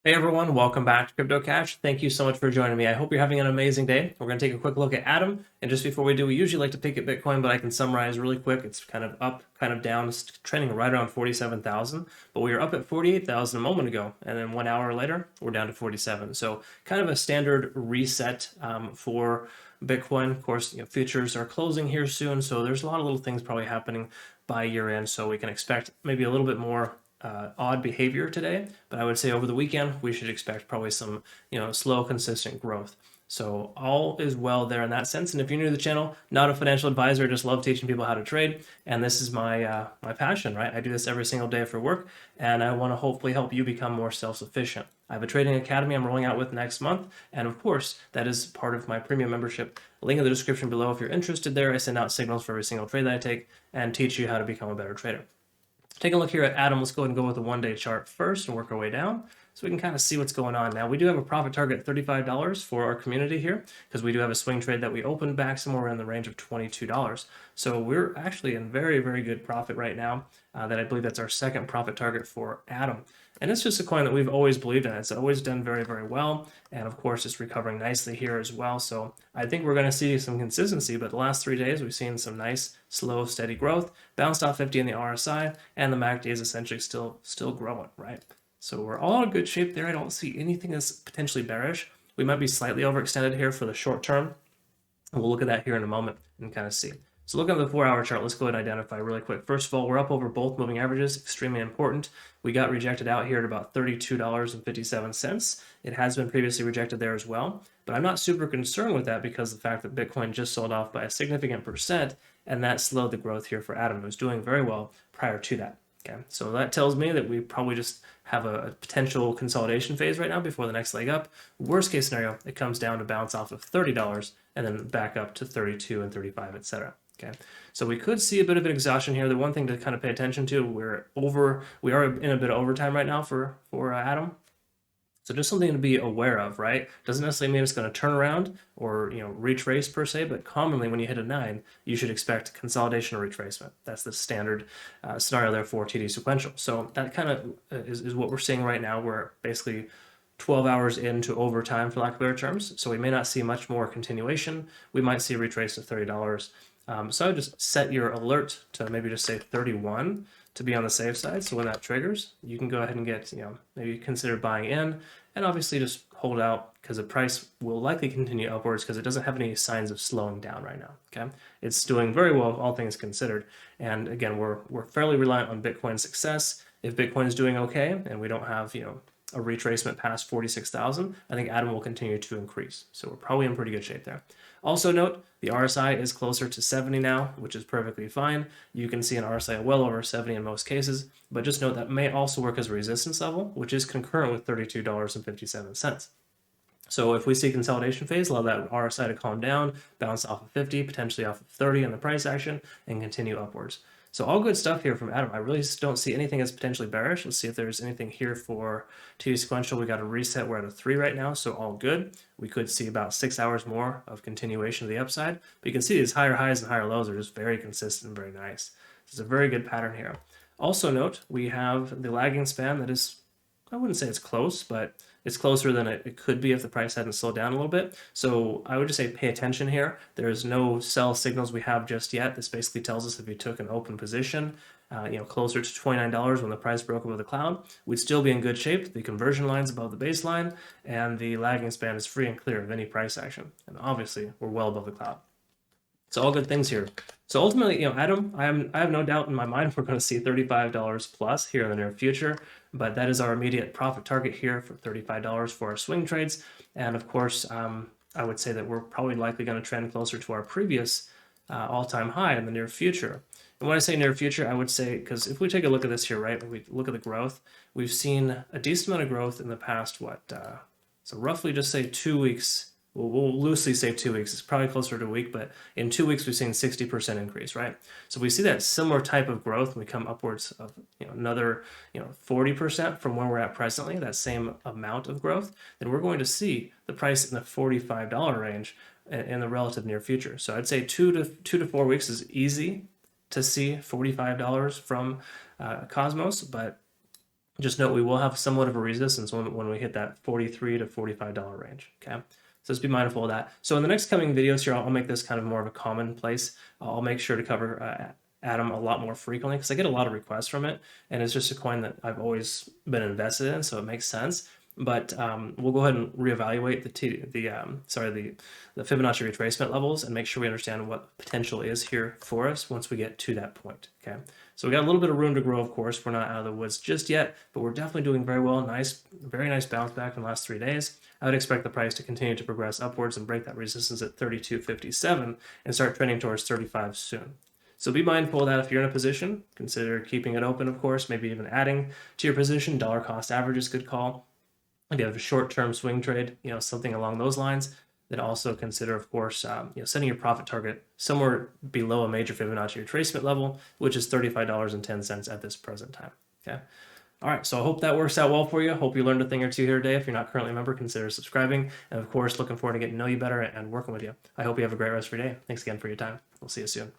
Hey everyone, welcome back to CryptoCache. Thank you so much for joining me. I hope you're having an amazing day. We're going to take a quick look at Atom. And just before we do, we usually like to pick at Bitcoin, but I can summarize really quick. It's kind of up, kind of down, it's trending right around 47,000. But we were up at 48,000 a moment ago. And then 1 hour later, we're down to 47. So kind of a standard reset for Bitcoin. Of course, futures are closing here soon. So there's a lot of little things probably happening by year end. So we can expect maybe a little bit more odd behavior today, but I would say over the weekend we should expect probably some slow, consistent growth. So all is well there in that sense. And if you're new to the channel, not a financial advisor, just love teaching people how to trade, and this is my passion, right? I do this every single day for work, and I want to hopefully help you become more self-sufficient. I have a trading academy I'm rolling out with next month, and of course that is part of my premium membership. Link in the description below if you're interested. There I send out signals for every single trade that I take and teach you how to become a better trader. Take a look here at Atom. Let's go ahead and go with the one-day chart first and work our way down so we can kind of see what's going on. Now, we do have a profit target at $35 for our community here because we do have a swing trade that we opened back somewhere in the range of $22. So we're actually in very, very good profit right now. That I believe that's our second profit target for Atom. And it's just a coin that we've always believed in. It's always done very, very well. And of course, it's recovering nicely here as well. So I think we're going to see some consistency. But the last 3 days, we've seen some nice, slow, steady growth. Bounced off 50 in the RSI, and the MACD is essentially still growing, right? So we're all in good shape there. I don't see anything that's potentially bearish. We might be slightly overextended here for the short term. And we'll look at that here in a moment and kind of see. So looking at the 4-hour chart, let's go ahead and identify really quick. First of all, we're up over both moving averages, extremely important. We got rejected out here at about $32.57. It has been previously rejected there as well, but I'm not super concerned with that because of the fact that Bitcoin just sold off by a significant percent, and that slowed the growth here for Atom. It was doing very well prior to that. Okay, so that tells me that we probably just have a potential consolidation phase right now before the next leg up. Worst case scenario, it comes down to bounce off of $30 and then back up to 32 and 35, etc. Okay, so we could see a bit of an exhaustion here. The one thing to kind of pay attention to, we are in a bit of overtime right now for Atom. So just something to be aware of, right? Doesn't necessarily mean it's going to turn around or retrace per se, but commonly when you hit a 9, you should expect consolidation or retracement. That's the standard scenario there for TD sequential. So that kind of is what we're seeing right now. We're basically 12 hours into overtime, for lack of better terms. So we may not see much more continuation. We might see a retrace to $30. So I would just set your alert to maybe just say 31 to be on the safe side. So when that triggers, you can go ahead and get, maybe consider buying in, and obviously just hold out because the price will likely continue upwards because it doesn't have any signs of slowing down right now. Okay, it's doing very well, all things considered. And again, we're fairly reliant on Bitcoin's success. If Bitcoin is doing okay and we don't have, a retracement past 46,000, I think Atom will continue to increase. So we're probably in pretty good shape there. Also note, the RSI is closer to 70 now, which is perfectly fine. You can see an RSI well over 70 in most cases, but just note that may also work as a resistance level, which is concurrent with $32.57. So if we see consolidation phase, allow that RSI to calm down, bounce off of 50, potentially off of 30 in the price action, and continue upwards. So all good stuff here from Atom. I really just don't see anything as potentially bearish. Let's see if there's anything here for TD sequential. We got a reset. We're at a 3 right now, so all good. We could see about 6 hours more of continuation of the upside. But you can see these higher highs and higher lows are just very consistent and very nice. This is a very good pattern here. Also note, we have the lagging span that is, I wouldn't say it's close, but it's closer than it could be if the price hadn't slowed down a little bit. So I would just say pay attention here. There's no sell signals we have just yet. This basically tells us if you took an open position, closer to $29 when the price broke above the cloud, we'd still be in good shape. The conversion line's above the baseline, and the lagging span is free and clear of any price action. And obviously, we're well above the cloud. So all good things here. So ultimately, Atom, I have no doubt in my mind we're going to see $35 plus here in the near future, but that is our immediate profit target here for $35 for our swing trades. And of course, I would say that we're probably likely going to trend closer to our previous all-time high in the near future. And when I say near future, I would say, because if we take a look at this here, right, when we look at the growth, we've seen a decent amount of growth in the past, so roughly just say 2 weeks. We'll loosely say 2 weeks. It's probably closer to a week, but in 2 weeks we've seen 60% increase, right? So we see that similar type of growth when we come upwards of another 40% from where we're at presently, that same amount of growth, then we're going to see the price in the $45 range in the relative near future. So I'd say 2 to 4 weeks is easy to see $45 from Cosmos, but Just note we will have somewhat of a resistance when we hit that $43 to $45 range, okay? So just be mindful of that. So in the next coming videos here, I'll make this kind of more of a commonplace. I'll make sure to cover Atom a lot more frequently because I get a lot of requests from it, and it's just a coin that I've always been invested in, so it makes sense. But we'll go ahead and reevaluate the Fibonacci retracement levels and make sure we understand what potential is here for us once we get to that point. Okay, so we got a little bit of room to grow. Of course, we're not out of the woods just yet, but we're definitely doing very well. Nice, very nice bounce back in the last 3 days. I would expect the price to continue to progress upwards and break that resistance at 32.57 and start trending towards 35 soon. So be mindful of that if you're in a position. Consider keeping it open, of course, maybe even adding to your position. Dollar cost average is a good call. If you have a short-term swing trade, something along those lines, then also consider, of course, setting your profit target somewhere below a major Fibonacci retracement level, which is $35.10 at this present time. Okay. All right, so I hope that works out well for you. Hope you learned a thing or two here today. If you're not currently a member, consider subscribing. And of course, looking forward to getting to know you better and working with you. I hope you have a great rest of your day. Thanks again for your time. We'll see you soon.